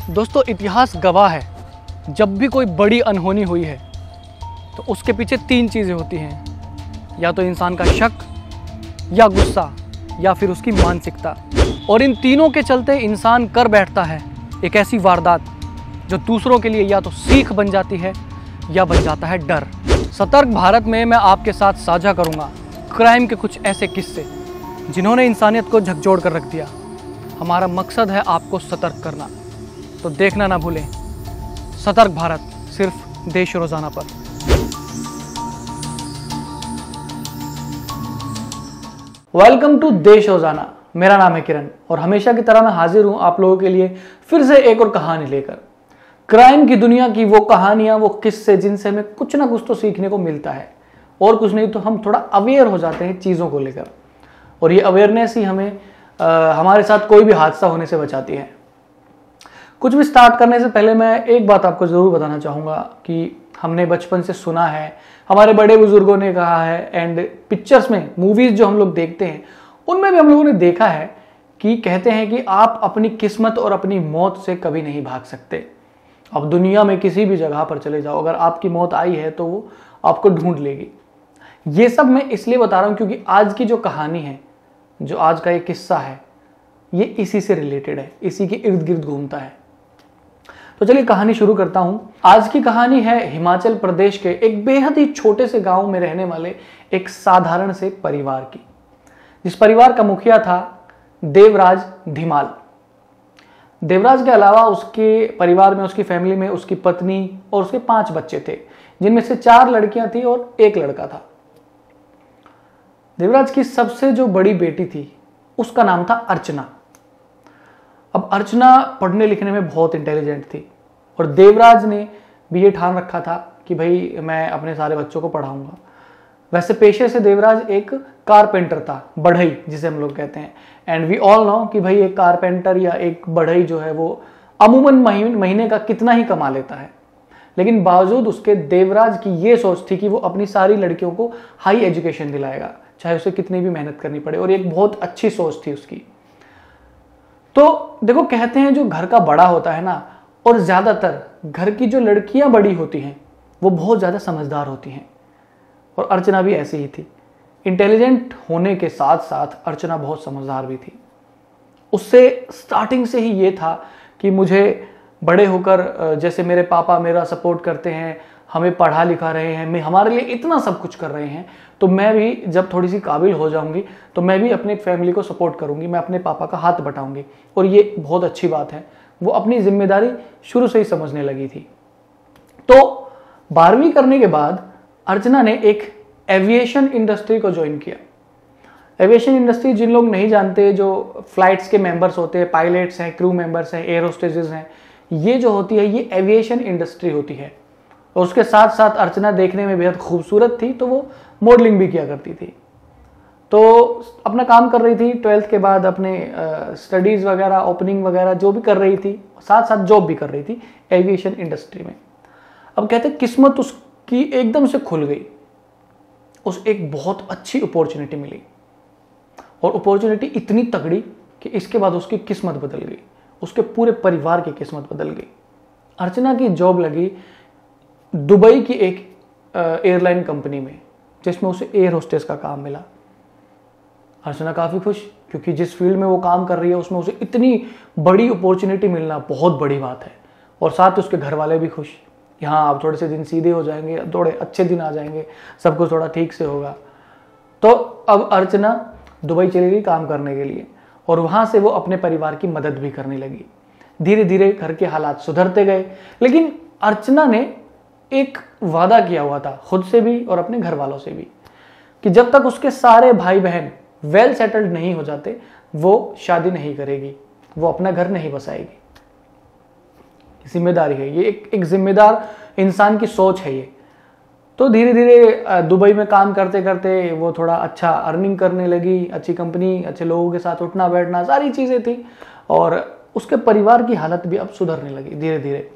दोस्तों, इतिहास गवाह है, जब भी कोई बड़ी अनहोनी हुई है तो उसके पीछे तीन चीज़ें होती हैं, या तो इंसान का शक, या गुस्सा, या फिर उसकी मानसिकता। और इन तीनों के चलते इंसान कर बैठता है एक ऐसी वारदात जो दूसरों के लिए या तो सीख बन जाती है या बन जाता है डर। सतर्क भारत में मैं आपके साथ साझा करूंगा क्राइम के कुछ ऐसे किस्से जिन्होंने इंसानियत को झकझोर कर रख दिया। हमारा मकसद है आपको सतर्क करना, तो देखना ना भूलें सतर्क भारत, सिर्फ देश रोजाना पर। वेलकम टू देश रोजाना। मेरा नाम है किरण और हमेशा की तरह मैं हाजिर हूं आप लोगों के लिए फिर से एक और कहानी लेकर। क्राइम की दुनिया की वो कहानियां, वो किस्से जिनसे हमें कुछ ना कुछ तो सीखने को मिलता है, और कुछ नहीं तो हम थोड़ा अवेयर हो जाते हैं चीज़ों को लेकर, और ये अवेयरनेस ही हमें हमारे साथ कोई भी हादसा होने से बचाती है। कुछ भी स्टार्ट करने से पहले मैं एक बात आपको ज़रूर बताना चाहूँगा कि हमने बचपन से सुना है, हमारे बड़े बुजुर्गों ने कहा है, एंड पिक्चर्स में, मूवीज़ जो हम लोग देखते हैं उनमें भी हम लोगों ने देखा है कि कहते हैं कि आप अपनी किस्मत और अपनी मौत से कभी नहीं भाग सकते। अब दुनिया में किसी भी जगह पर चले जाओ, अगर आपकी मौत आई है तो वो आपको ढूंढ लेगी। ये सब मैं इसलिए बता रहा हूँ क्योंकि आज की जो कहानी है, जो आज का ये किस्सा है, ये इसी से रिलेटेड है, इसी के इर्द गिर्द घूमता है। तो चलिए कहानी शुरू करता हूं। आज की कहानी है हिमाचल प्रदेश के एक बेहद ही छोटे से गांव में रहने वाले एक साधारण से परिवार की, जिस परिवार का मुखिया था देवराज धीमाल। देवराज के अलावा उसके परिवार में, उसकी फैमिली में उसकी पत्नी और उसके 5 बच्चे थे, जिनमें से 4 लड़कियां थी और 1 लड़का था। देवराज की सबसे जो बड़ी बेटी थी उसका नाम था अर्चना। अब अर्चना पढ़ने लिखने में बहुत इंटेलिजेंट थी और देवराज ने भी ये ठान रखा था कि भाई मैं अपने सारे बच्चों को पढ़ाऊंगा। वैसे पेशे से देवराज एक कारपेंटर था, बढ़ई जिसे हम लोग कहते हैं, एंड वी ऑल नो कि भाई एक कारपेंटर या एक बढ़ई जो है वो अमूमन महीने का कितना ही कमा लेता है। लेकिन बावजूद उसके देवराज की ये सोच थी कि वो अपनी सारी लड़कियों को हाई एजुकेशन दिलाएगा, चाहे उसे कितनी भी मेहनत करनी पड़े, और एक बहुत अच्छी सोच थी उसकी। तो देखो, कहते हैं जो घर का बड़ा होता है ना, और ज्यादातर घर की जो लड़कियां बड़ी होती हैं वो बहुत ज्यादा समझदार होती हैं, और अर्चना भी ऐसी ही थी। इंटेलिजेंट होने के साथ साथ अर्चना बहुत समझदार भी थी। उससे स्टार्टिंग से ही ये था कि मुझे बड़े होकर, जैसे मेरे पापा मेरा सपोर्ट करते हैं, हमें पढ़ा लिखा रहे हैं, मैं हमारे लिए इतना सब कुछ कर रहे हैं, तो मैं भी जब थोड़ी सी काबिल हो जाऊंगी तो मैं भी अपने फैमिली को सपोर्ट करूंगी, मैं अपने पापा का हाथ बटाऊंगी। और ये बहुत अच्छी बात है, वो अपनी जिम्मेदारी शुरू से ही समझने लगी थी। तो 12वीं करने के बाद अर्चना ने एक एविएशन इंडस्ट्री को ज्वाइन किया। एविएशन इंडस्ट्री, जिन लोग नहीं जानते, जो फ्लाइट्स के मेंबर्स होते हैं, पायलट्स हैं, क्रू मेंबर्स हैं, एयर होस्टेसेस हैं, ये जो होती है ये एविएशन इंडस्ट्री होती है। और उसके साथ साथ अर्चना देखने में बेहद खूबसूरत थी, तो वो मॉडलिंग भी किया करती थी। तो अपना काम कर रही थी, 12th के बाद अपने स्टडीज़ वगैरह, ओपनिंग वगैरह जो भी कर रही थी, साथ साथ जॉब भी कर रही थी एविएशन इंडस्ट्री में। अब कहते किस्मत उसकी एकदम से खुल गई, उस एक बहुत अच्छी अपॉर्चुनिटी मिली, और अपॉर्चुनिटी इतनी तगड़ी कि इसके बाद उसकी किस्मत बदल गई, उसके पूरे परिवार की किस्मत बदल गई। अर्चना की जॉब लगी दुबई की एक एयरलाइन कंपनी में, जिसमें उसे एयर होस्टेस का काम मिला। अर्चना काफ़ी खुश, क्योंकि जिस फील्ड में वो काम कर रही है उसमें उसे इतनी बड़ी अपॉर्चुनिटी मिलना बहुत बड़ी बात है। और साथ उसके घर वाले भी खुश, यहाँ आप थोड़े से दिन सीधे हो जाएंगे, थोड़े अच्छे दिन आ जाएंगे, सब कुछ थोड़ा ठीक से होगा। तो अब अर्चना दुबई चली गई काम करने के लिए, और वहाँ से वो अपने परिवार की मदद भी करने लगी। धीरे धीरे घर के हालात सुधरते गए, लेकिन अर्चना ने एक वादा किया हुआ था खुद से भी और अपने घर वालों से भी, कि जब तक उसके सारे भाई बहन वेल सेटल्ड नहीं हो जाते वो शादी नहीं करेगी, वो अपना घर नहीं बसाएगी। जिम्मेदारी है ये, एक जिम्मेदार इंसान की सोच है ये। तो धीरे धीरे दुबई में काम करते करते वो थोड़ा अच्छा अर्निंग करने लगी, अच्छी कंपनी, अच्छे लोगों के साथ उठना बैठना, सारी चीज़ें थी, और उसके परिवार की हालत भी अब सुधरने लगी धीरे धीरे।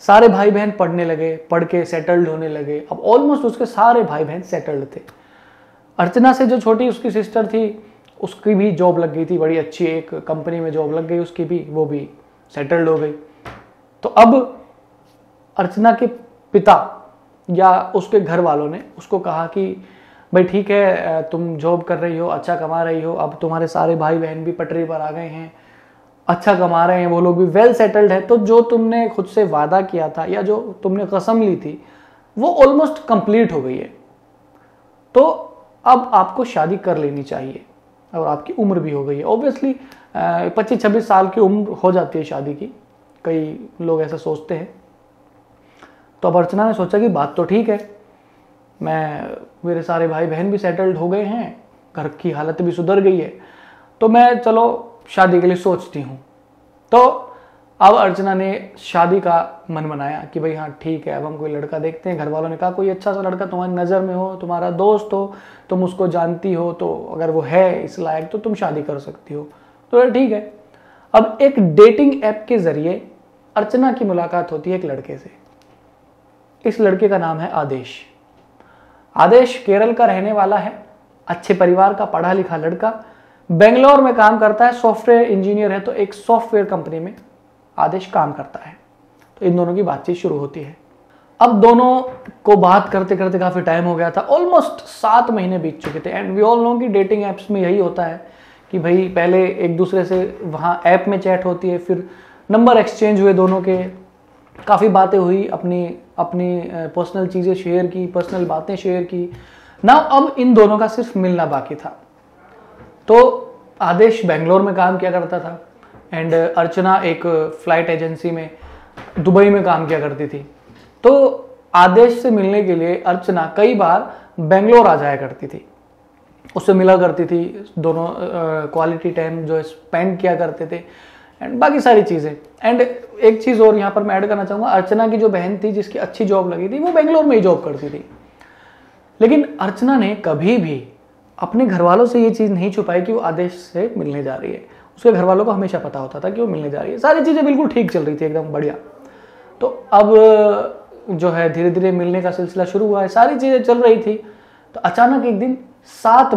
सारे भाई बहन पढ़ने लगे, पढ़ के सेटल्ड होने लगे। अब ऑलमोस्ट उसके सारे भाई बहन सेटल्ड थे। अर्चना से जो छोटी उसकी सिस्टर थी, उसकी भी जॉब लग गई थी, बड़ी अच्छी एक कंपनी में जॉब लग गई उसकी भी, वो भी सेटल्ड हो गई। तो अब अर्चना के पिता या उसके घर वालों ने उसको कहा कि भाई ठीक है, तुम जॉब कर रही हो, अच्छा कमा रही हो, अब तुम्हारे सारे भाई बहन भी पटरी पर आ गए हैं, अच्छा कमा रहे हैं, वो लोग भी वेल सेटल्ड है, तो जो तुमने खुद से वादा किया था या जो तुमने कसम ली थी वो ऑलमोस्ट कंप्लीट हो गई है, तो अब आपको शादी कर लेनी चाहिए और आपकी उम्र भी हो गई है। ऑब्वियसली 25-26 साल की उम्र हो जाती है शादी की, कई लोग ऐसा सोचते हैं। तो अब अर्चना ने सोचा कि बात तो ठीक है, मेरे सारे भाई बहन भी सेटल्ड हो गए हैं, घर की हालत भी सुधर गई है, तो मैं चलो शादी के लिए सोचती हूँ। तो अब अर्चना ने शादी का मन बनाया कि भाई हाँ ठीक है, अब हम कोई लड़का देखते हैं। घर वालों ने कहा कोई अच्छा सा लड़का तुम्हारी नज़र में हो, तुम्हारा दोस्त हो, तुम उसको जानती हो, तो अगर वो है इस लायक तो तुम शादी कर सकती हो। तो ठीक है। अब एक डेटिंग ऐप के जरिए अर्चना की मुलाकात होती है एक लड़के से। इस लड़के का नाम है आदेश। आदेश केरल का रहने वाला है, अच्छे परिवार का पढ़ा लिखा लड़का, बेंगलोर में काम करता है, सॉफ्टवेयर इंजीनियर है। तो एक सॉफ्टवेयर कंपनी में आदेश काम करता है। तो इन दोनों की बातचीत शुरू होती है। अब दोनों को बात करते करते काफी टाइम हो गया था, ऑलमोस्ट 7 महीने बीत चुके थे। एंड वी ऑल नो कि डेटिंग एप्स में यही होता है कि भाई पहले एक दूसरे से वहां ऐप में चैट होती है, फिर नंबर एक्सचेंज हुए दोनों के, काफी बातें हुई, अपनी अपनी पर्सनल चीजें शेयर की, पर्सनल बातें शेयर की ना। अब इन दोनों का सिर्फ मिलना बाकी था। तो आदेश बेंगलोर में काम किया करता था एंड अर्चना एक फ्लाइट एजेंसी में दुबई में काम किया करती थी। तो आदेश से मिलने के लिए अर्चना कई बार बेंगलोर आ जाया करती थी, उससे मिला करती थी, दोनों क्वालिटी टाइम जो है स्पेंड किया करते थे एंड बाकी सारी चीज़ें। एंड एक चीज़ और यहाँ पर मैं ऐड करना चाहूँगा, अर्चना की जो बहन थी जिसकी अच्छी जॉब लगी थी वो बेंगलोर में ही जॉब करती थी। लेकिन अर्चना ने कभी भी अपने घर वालों से ये चीज़ नहीं छुपाई कि वो आदेश से मिलने जा रही है। उसके घर वालों को हमेशा पता होता था कि वो मिलने जा रही है, सारी चीज़ें बिल्कुल ठीक चल रही थी, एकदम बढ़िया। तो अब जो है धीरे धीरे मिलने का सिलसिला शुरू हुआ है, सारी चीज़ें चल रही थी। तो अचानक एक दिन 7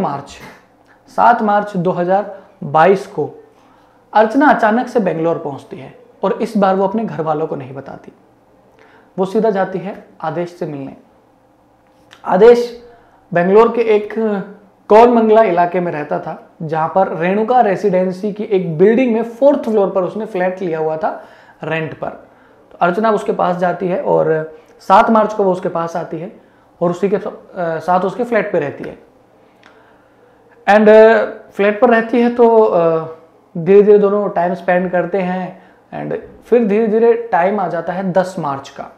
मार्च 2022 को अर्चना अचानक से बेंगलोर पहुंचती है और इस बार वो अपने घर वालों को नहीं बताती, वो सीधा जाती है आदेश से मिलने। आदेश बेंगलोर के एक कौरमंगला इलाके में रहता था, जहां पर रेणुका रेसिडेंसी की एक बिल्डिंग में 4th फ्लोर पर उसने फ्लैट लिया हुआ था रेंट पर। तो अर्चना उसके पास जाती है और 7 मार्च को वो उसके पास आती है और उसी के साथ उसके फ्लैट पे रहती है। एंड फ्लैट पर रहती है तो धीरे धीरे दोनों टाइम स्पेंड करते हैं। एंड फिर धीरे धीरे टाइम आ जाता है 10 मार्च का।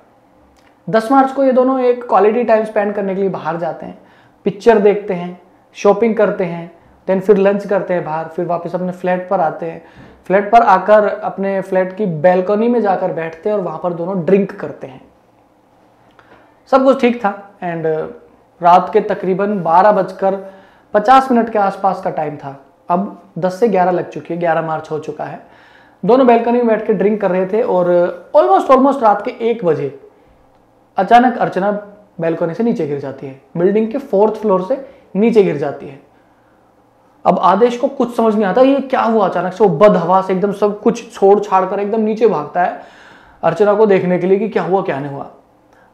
10 मार्च को ये दोनों एक क्वालिटी टाइम स्पेंड करने के लिए बाहर जाते हैं, पिक्चर देखते हैं, शॉपिंग करते हैं, देन फिर लंच करते हैं बाहर, फिर वापस अपने फ्लैट पर आते हैं। फ्लैट पर आकर अपने फ्लैट की बैल्कनी में जाकर बैठते हैं और वहां पर दोनों ड्रिंक करते हैं। सब कुछ ठीक था एंड रात के तकरीबन 12:50 के आसपास का टाइम था। अब 10 से 11 लग चुकी है, 11 मार्च हो चुका है। दोनों बैल्कनी में बैठ के ड्रिंक कर रहे थे और ऑलमोस्ट रात के 1 बजे अचानक अर्चना बैल्कनी से नीचे गिर जाती है, बिल्डिंग के 4th फ्लोर से नीचे गिर जाती है। अब आदेश को कुछ समझ नहीं आता ये क्या हुआ अचानक से। वो बदहवास एकदम सब कुछ छोड़ छाड़ कर एकदम नीचे भागता है अर्चना को देखने के लिए कि क्या हुआ क्या नहीं हुआ।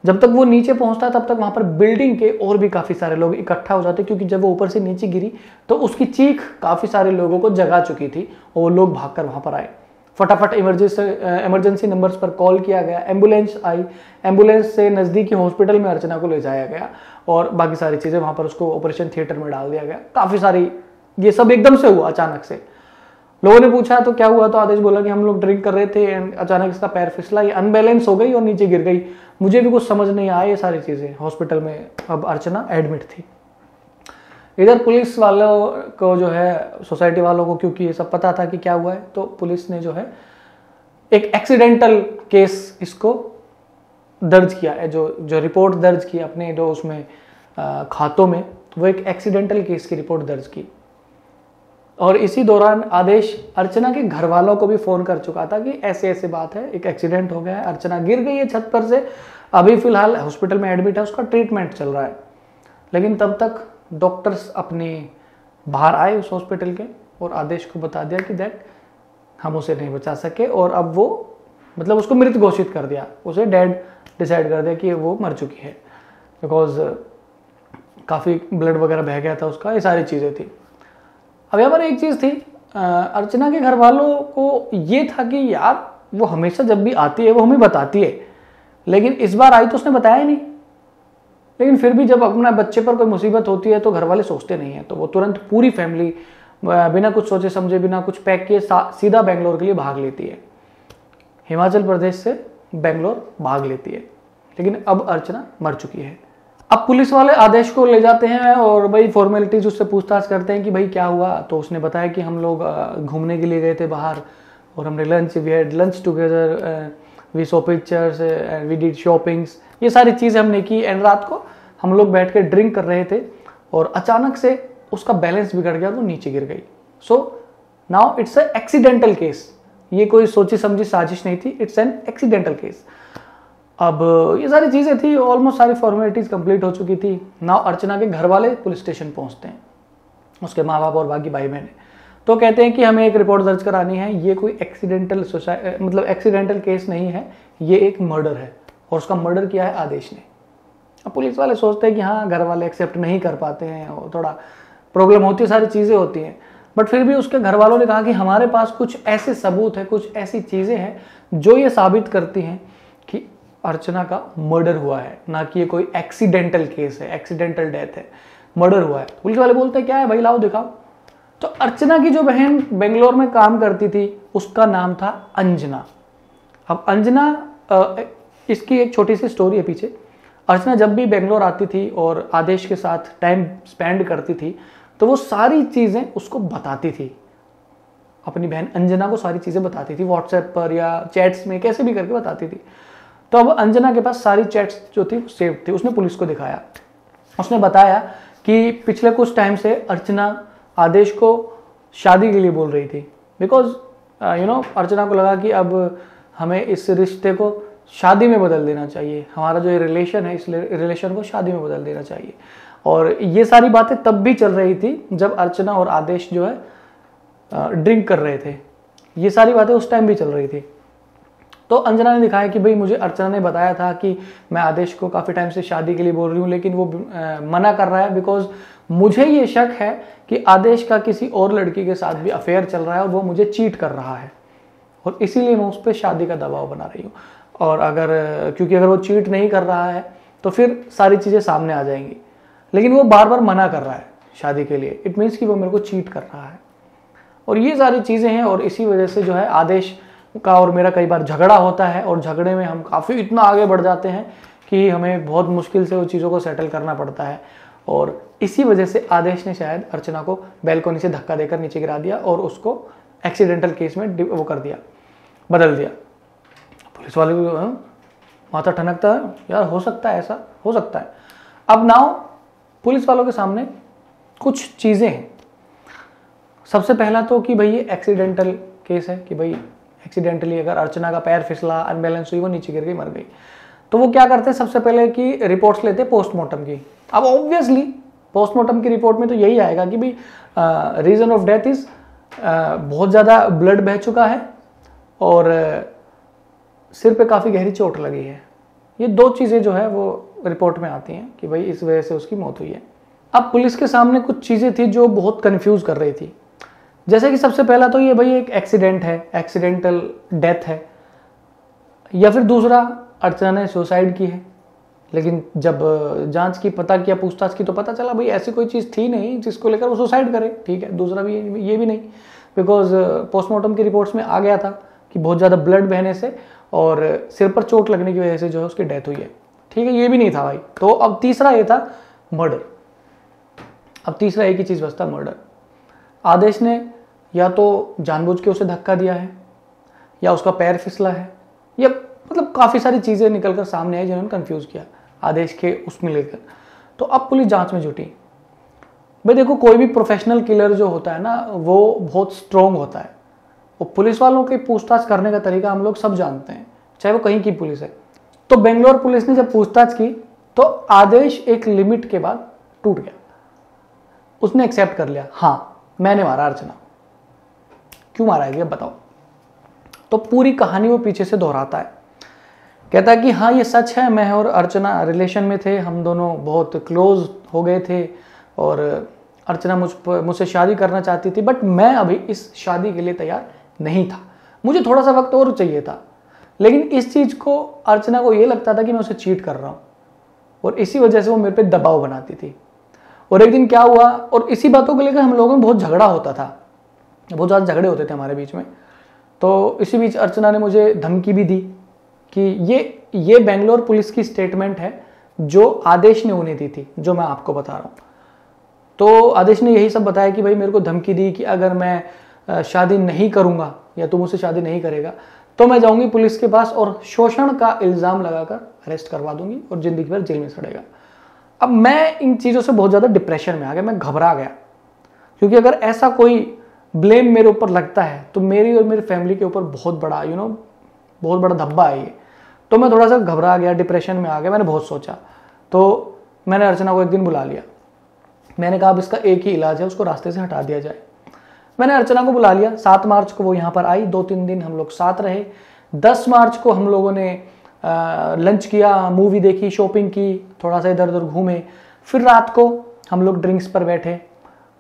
जब तक वो नीचे पहुंचता है तब तक वहां पर बिल्डिंग के और भी काफी सारे लोग इकट्ठा हो जाते, क्योंकि जब वो ऊपर से नीचे गिरी तो उसकी चीख काफी सारे लोगों को जगा चुकी थी और वो लोग भागकर वहां पर आए। फटाफट इमरजेंसी नंबर्स पर कॉल किया गया, एम्बुलेंस आई, एम्बुलेंस से नजदीकी हॉस्पिटल में अर्चना को ले जाया गया और बाकी सारी चीजें वहां पर उसको ऑपरेशन थिएटर में डाल दिया गया। काफी सारी ये सब एकदम से हुआ अचानक से। लोगों ने पूछा तो क्या हुआ, तो आदेश बोला कि हम लोग ड्रिंक कर रहे थे एंड अचानक इसका पैर फिसला, ये अनबैलेंस हो गई और नीचे गिर गई। मुझे भी कुछ समझ नहीं आया ये सारी चीजें। हॉस्पिटल में अब अर्चना एडमिट थी। इधर पुलिस वालों को जो है, सोसाइटी वालों को क्योंकि ये सब पता था कि क्या हुआ है, तो पुलिस ने जो है एक एक्सीडेंटल केस इसको दर्ज किया है, जो रिपोर्ट दर्ज की अपने जो उसमें खातों में, वो एक एक्सीडेंटल केस की रिपोर्ट दर्ज की। और इसी दौरान आदेश अर्चना के घर वालों को भी फोन कर चुका था कि ऐसे ऐसे बात है, एक एक्सीडेंट हो गया है, अर्चना गिर गई है छत पर से, अभी फिलहाल हॉस्पिटल में एडमिट है, उसका ट्रीटमेंट चल रहा है। लेकिन तब तक डॉक्टर्स अपने बाहर आए उस हॉस्पिटल के और आदेश को बता दिया कि दैट हम उसे नहीं बचा सके और अब वो मतलब उसको मृत घोषित कर दिया, उसे डेड डिसाइड कर दिया कि वो मर चुकी है, बिकॉज काफ़ी ब्लड वगैरह बह गया था उसका, ये सारी चीज़ें थी। अब यहाँ पर एक चीज़ थी, अर्चना के घर वालों को ये था कि यार वो हमेशा जब भी आती है वो हमें बताती है, लेकिन इस बार आई तो उसने बताया ही नहीं। लेकिन फिर भी जब अपना बच्चे पर कोई मुसीबत होती है तो घर वाले सोचते नहीं है, तो वो तुरंत पूरी फैमिली बिना कुछ सोचे समझे, बिना कुछ पैक किए सीधा बेंगलोर के लिए भाग लेती है। हिमाचल प्रदेश से बेंगलोर भाग लेती है। लेकिन अब अर्चना मर चुकी है। अब पुलिस वाले आदेश को ले जाते हैं और भाई फॉर्मेलिटीज उससे पूछताछ करते हैं कि भाई क्या हुआ। तो उसने बताया कि हम लोग घूमने के लिए गए थे बाहर और हमने we had lunch together, we saw pictures and we did shoppings, ये सारी चीज़ें हमने की। एंड रात को हम लोग बैठ के ड्रिंक कर रहे थे और अचानक से उसका बैलेंस बिगड़ गया और वो नीचे गिर गई। So now it's a accidental case, ये कोई सोची समझी साजिश नहीं थी, इट्स एन एक्सीडेंटल केस। अब ये सारी चीज़ें थी, ऑलमोस्ट सारी फॉर्मेलिटीज़ कंप्लीट हो चुकी थी। नाउ अर्चना के घर वाले पुलिस स्टेशन पहुंचते हैं, उसके माँ बाप और बाकी भाई बहन, तो कहते हैं कि हमें एक रिपोर्ट दर्ज करानी है, ये कोई एक्सीडेंटल मतलब एक्सीडेंटल केस नहीं है, ये एक मर्डर है और उसका मर्डर किया है आदेश ने। अब पुलिस वाले सोचते हैं कि हाँ घर वाले एक्सेप्ट नहीं कर पाते हैं और थोड़ा प्रॉब्लम होती है, सारी चीज़ें होती हैं, बट फिर भी उसके घर वालों ने कहा कि हमारे पास कुछ ऐसे सबूत है, कुछ ऐसी चीज़ें हैं जो ये साबित करती हैं कि अर्चना का मर्डर हुआ है, ना कि ये कोई एक्सीडेंटल केस है, एक्सीडेंटल डेथ है, मर्डर हुआ है। पुलिस वाले बोलते हैं क्या है भाई, लाओ दिखाओ। तो अर्चना की जो बहन बेंगलोर में काम करती थी उसका नाम था अंजना। अब अंजना, इसकी एक छोटी सी स्टोरी है पीछे। अर्चना जब भी बेंगलोर आती थी और आदेश के साथ टाइम स्पेंड करती थी तो वो सारी चीज़ें उसको बताती थी, अपनी बहन अंजना को सारी चीज़ें बताती थी, व्हाट्सएप पर या चैट्स में कैसे भी करके बताती थी। तो अब अंजना के पास सारी चैट्स जो थी वो सेव थी, उसने पुलिस को दिखाया। उसने बताया कि पिछले कुछ टाइम से अर्चना आदेश को शादी के लिए बोल रही थी, बिकॉज अर्चना को लगा कि अब हमें इस रिश्ते को शादी में बदल देना चाहिए, हमारा जो ये रिलेशन है इस रिलेशन को शादी में बदल देना चाहिए। और ये सारी बातें तब भी चल रही थी जब अर्चना और आदेश जो है ड्रिंक कर रहे थे, ये सारी बातें उस टाइम भी चल रही थी। तो अंजना ने दिखाया कि भाई मुझे अर्चना ने बताया था कि मैं आदेश को काफ़ी टाइम से शादी के लिए बोल रही हूँ, लेकिन वो मना कर रहा है, बिकॉज मुझे ये शक है कि आदेश का किसी और लड़की के साथ भी अफेयर चल रहा है और वो मुझे चीट कर रहा है, और इसीलिए मैं उस पर शादी का दबाव बना रही हूँ। और क्योंकि अगर वो चीट नहीं कर रहा है तो फिर सारी चीज़ें सामने आ जाएंगी, लेकिन वो बार बार मना कर रहा है शादी के लिए, इट मीन्स कि वो मेरे को चीट कर रहा है। और ये सारी चीज़ें हैं, और इसी वजह से जो है आदेश का और मेरा कई बार झगड़ा होता है, और झगड़े में हम काफ़ी इतना आगे बढ़ जाते हैं कि हमें बहुत मुश्किल से वो चीज़ों को सेटल करना पड़ता है। और इसी वजह से आदेश ने शायद अर्चना को बैल्कनी से धक्का देकर नीचे गिरा दिया और उसको एक्सीडेंटल केस में वो कर दिया, बदल दिया। पुलिस वाले को माथा ठनकता है, यार हो सकता है, ऐसा हो सकता है। अब नाउ पुलिस वालों के सामने कुछ चीज़ें हैं। सबसे पहला तो कि भाई ये एक्सीडेंटल केस है, कि भाई एक्सीडेंटली अगर अर्चना का पैर फिसला, अनबैलेंस हुई, वो नीचे गिर गई, मर गई, तो वो क्या करते हैं, सबसे पहले कि रिपोर्ट्स लेते हैं पोस्टमार्टम की। अब ऑब्वियसली पोस्टमार्टम की रिपोर्ट में तो यही आएगा कि भाई रीज़न ऑफ डेथ इज बहुत ज़्यादा ब्लड बह चुका है और सिर पे काफ़ी गहरी चोट लगी है। ये दो चीज़ें जो है वो रिपोर्ट में आती हैं कि भाई इस वजह से उसकी मौत हुई है। अब पुलिस के सामने कुछ चीज़ें थी जो बहुत कंफ्यूज कर रही थी, जैसे कि सबसे पहला तो ये भाई एक एक्सीडेंट है, एक्सीडेंटल डेथ है, या फिर दूसरा अर्चना ने सुसाइड की है। लेकिन जब जांच की, पता किया, पूछताछ की, तो पता चला भाई ऐसी कोई चीज़ थी नहीं जिसको लेकर वो सुसाइड करे। ठीक है, दूसरा भी ये भी नहीं, बिकॉज पोस्टमार्टम की रिपोर्ट्स में आ गया था कि बहुत ज़्यादा ब्लड बहने से और सिर पर चोट लगने की वजह से जो है उसकी डेथ हुई है। ठीक है, ये भी नहीं था भाई। तो अब तीसरा ये था मर्डर। अब तीसरा एक ही चीज़ बचता, मर्डर। आदेश ने या तो जानबूझ के उसे धक्का दिया है, या उसका पैर फिसला है, या मतलब काफ़ी सारी चीज़ें निकलकर सामने आई जिन्होंने कंफ्यूज किया आदेश के उसमें लेकर। तो अब पुलिस जांच में जुटी। भाई देखो, कोई भी प्रोफेशनल किलर जो होता है ना, वो बहुत स्ट्रॉन्ग होता है। वो पुलिस वालों की पूछताछ करने का तरीका हम लोग सब जानते हैं, चाहे वो कहीं की पुलिस है। तो बेंगलोर पुलिस ने जब पूछताछ की तो आदेश एक लिमिट के बाद टूट गया। उसने एक्सेप्ट कर लिया, हाँ मैंने मारा अर्चना। क्यों मारा है ये बताओ। तो पूरी कहानी वो पीछे से दोहराता है। कहता है कि हाँ ये सच है, मैं और अर्चना रिलेशन में थे, हम दोनों बहुत क्लोज हो गए थे और अर्चना मुझसे शादी करना चाहती थी, बट मैं अभी इस शादी के लिए तैयार नहीं था, मुझे थोड़ा सा वक्त और चाहिए था। लेकिन इस चीज़ को अर्चना को ये लगता था कि मैं उसे चीट कर रहा हूँ और इसी वजह से वो मेरे पे दबाव बनाती थी। और एक दिन क्या हुआ, और इसी बातों को लेकर हम लोगों में बहुत झगड़ा होता था, बहुत ज़्यादा झगड़े होते थे हमारे बीच में। तो इसी बीच अर्चना ने मुझे धमकी भी दी कि ये बेंगलोर पुलिस की स्टेटमेंट है जो आदेश ने उन्हें दी थी, जो मैं आपको बता रहा हूँ। तो आदेश ने यही सब बताया कि भाई मेरे को धमकी दी कि अगर मैं शादी नहीं करूँगा या तुम मुझसे शादी नहीं करेगा तो मैं जाऊँगी पुलिस के पास और शोषण का इल्ज़ाम लगाकर अरेस्ट करवा दूंगी और ज़िंदगी भर जेल में सड़ेगा। अब मैं इन चीज़ों से बहुत ज़्यादा डिप्रेशन में आ गया, मैं घबरा गया, क्योंकि अगर ऐसा कोई ब्लेम मेरे ऊपर लगता है तो मेरी और मेरी फैमिली के ऊपर बहुत बड़ा बहुत बड़ा धब्बा है ये। तो मैं थोड़ा सा घबरा गया, डिप्रेशन में आ गया। मैंने बहुत सोचा, तो मैंने अर्चना को एक दिन बुला लिया। मैंने कहा अब इसका एक ही इलाज है, उसको रास्ते से हटा दिया जाए। मैंने अर्चना को बुला लिया। 7 मार्च को वो यहाँ पर आई, 2-3 दिन हम लोग साथ रहे। 10 मार्च को हम लोगों ने लंच किया, मूवी देखी, शॉपिंग की, थोड़ा सा इधर उधर घूमे। फिर रात को हम लोग ड्रिंक्स पर बैठे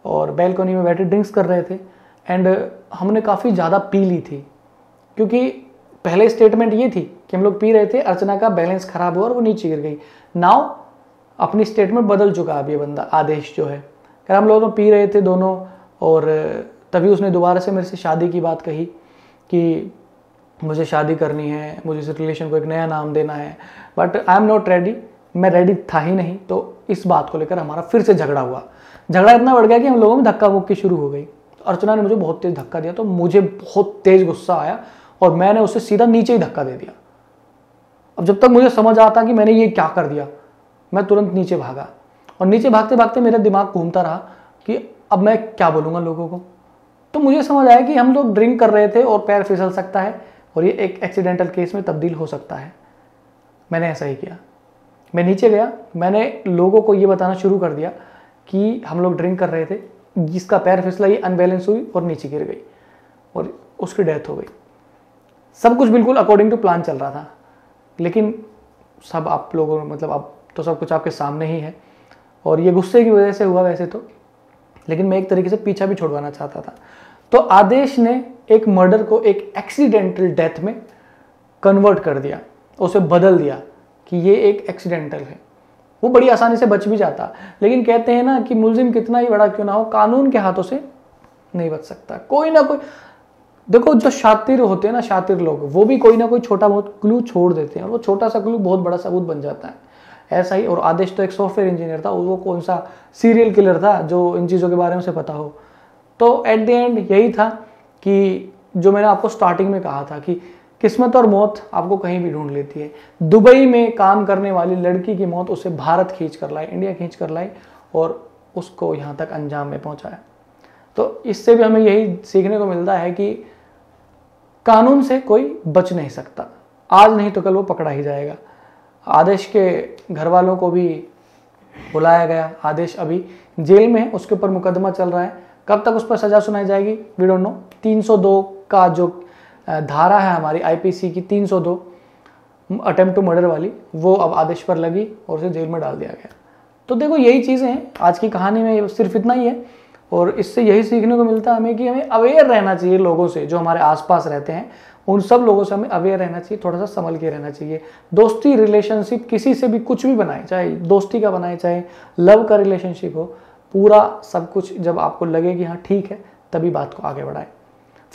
और बैल्कनी में बैठे ड्रिंक्स कर रहे थे। एंड हमने काफ़ी ज़्यादा पी ली थी, क्योंकि पहले स्टेटमेंट ये थी कि हम लोग पी रहे थे, अर्चना का बैलेंस खराब हुआ और वो नीचे गिर गई। नाउ अपनी स्टेटमेंट बदल चुका अब ये बंदा, आदेश जो है। कह हम लोग तो पी रहे थे दोनों, और तभी उसने दोबारा से मेरे से शादी की बात कही कि मुझे शादी करनी है, मुझे इस रिलेशन को एक नया नाम देना है, but I am not ready. मैं रेडी था ही नहीं। तो इस बात को लेकर हमारा फिर से झगड़ा हुआ। झगड़ा इतना बढ़ गया कि हम लोगों में धक्का मुक्की शुरू हो गई। अर्चना ने मुझे बहुत तेज धक्का दिया, तो मुझे बहुत तेज गुस्सा आया और मैंने उसे सीधा नीचे ही धक्का दे दिया। अब जब तक मुझे समझ आता कि मैंने ये क्या कर दिया, मैं तुरंत नीचे भागा। और नीचे भागते भागते मेरा दिमाग घूमता रहा कि अब मैं क्या बोलूँगा लोगों को। तो मुझे समझ आया कि हम लोग ड्रिंक कर रहे थे और पैर फिसल सकता है और ये एक एक्सीडेंटल केस में तब्दील हो सकता है। मैंने ऐसा ही किया। मैं नीचे गया, मैंने लोगों को ये बताना शुरू कर दिया कि हम लोग ड्रिंक कर रहे थे, जिसका पैर फिसला, ये अनबैलेंस हुई और नीचे गिर गई और उसकी डेथ हो गई। सब कुछ बिल्कुल अकॉर्डिंग टू प्लान चल रहा था, लेकिन सब आप लोगों मतलब अब तो सब कुछ आपके सामने ही है। और ये गुस्से की वजह से हुआ वैसे तो, लेकिन मैं एक तरीके से पीछा भी छुड़वाना चाहता था। तो आदेश ने एक मर्डर को एक एक्सीडेंटल डेथ में कन्वर्ट कर दिया, उसे बदल दिया कि ये एक एक्सीडेंटल है। वो बड़ी आसानी से बच भी जाता, लेकिन कहते हैं ना कि मुलजिम कितना ही बड़ा क्यों ना हो, कानून के हाथों से नहीं बच सकता। कोई ना कोई, देखो जो शातिर होते हैं ना, शातिर लोग, वो भी कोई ना कोई छोटा बहुत क्लू छोड़ देते हैं और वो छोटा सा क्लू बहुत बड़ा सबूत बन जाता है। ऐसा ही, और आदेश तो एक सॉफ्टवेयर इंजीनियर था, वो कौन सा सीरियल किलर था जो इन चीज़ों के बारे में से पता हो। तो एट द एंड यही था कि जो मैंने आपको स्टार्टिंग में कहा था कि किस्मत और मौत आपको कहीं भी ढूंढ लेती है। दुबई में काम करने वाली लड़की की मौत उसे भारत खींच कर लाई, इंडिया खींच कर लाई और उसको यहाँ तक अंजाम में पहुँचाया। तो इससे भी हमें यही सीखने को मिलता है कि कानून से कोई बच नहीं सकता, आज नहीं तो कल वो पकड़ा ही जाएगा। आदेश के घर वालों को भी बुलाया गया। आदेश अभी जेल में है, उसके ऊपर मुकदमा चल रहा है। कब तक उस पर सजा सुनाई जाएगी वी डोंट नो। 302 का जो धारा है हमारी आईपीसी की, 302 अटेम्प्ट टू मर्डर वाली, वो अब आदेश पर लगी और उसे जेल में डाल दिया गया। तो देखो यही चीज़ें हैं आज की कहानी में, सिर्फ इतना ही है। और इससे यही सीखने को मिलता है हमें कि हमें अवेयर रहना चाहिए लोगों से, जो हमारे आसपास रहते हैं उन सब लोगों से हमें अवेयर रहना चाहिए, थोड़ा सा संभल के रहना चाहिए। दोस्ती रिलेशनशिप किसी से भी कुछ भी बनाए, चाहे दोस्ती का बनाए चाहे लव का रिलेशनशिप हो, पूरा सब कुछ जब आपको लगे कि हाँ ठीक है, तभी बात को आगे बढ़ाएं।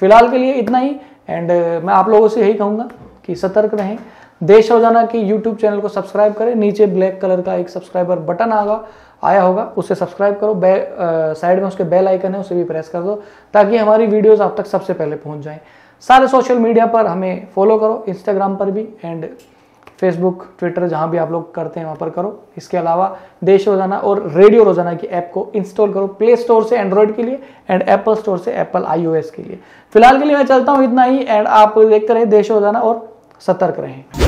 फिलहाल के लिए इतना ही। एंड मैं आप लोगों से यही कहूँगा कि सतर्क रहें। देश रोजाना की यूट्यूब चैनल को सब्सक्राइब करें। नीचे ब्लैक कलर का एक सब्सक्राइबर बटन आया होगा, उसे सब्सक्राइब करो। साइड में उसके बेल आइकन है, उसे भी प्रेस कर दो ताकि हमारी वीडियोस आप तक सबसे पहले पहुंच जाएं। सारे सोशल मीडिया पर हमें फॉलो करो, इंस्टाग्राम पर भी एंड फेसबुक, ट्विटर, जहां भी आप लोग करते हैं वहां पर करो। इसके अलावा देश रोजाना और रेडियो रोजाना की ऐप को इंस्टॉल करो प्ले स्टोर से एंड्रॉइड के लिए एंड एप्पल स्टोर से एप्पल iOS के लिए। फिलहाल के लिए मैं चलता हूं, इतना ही। एंड आप देखते रहे देश रोजाना और सतर्क रहें।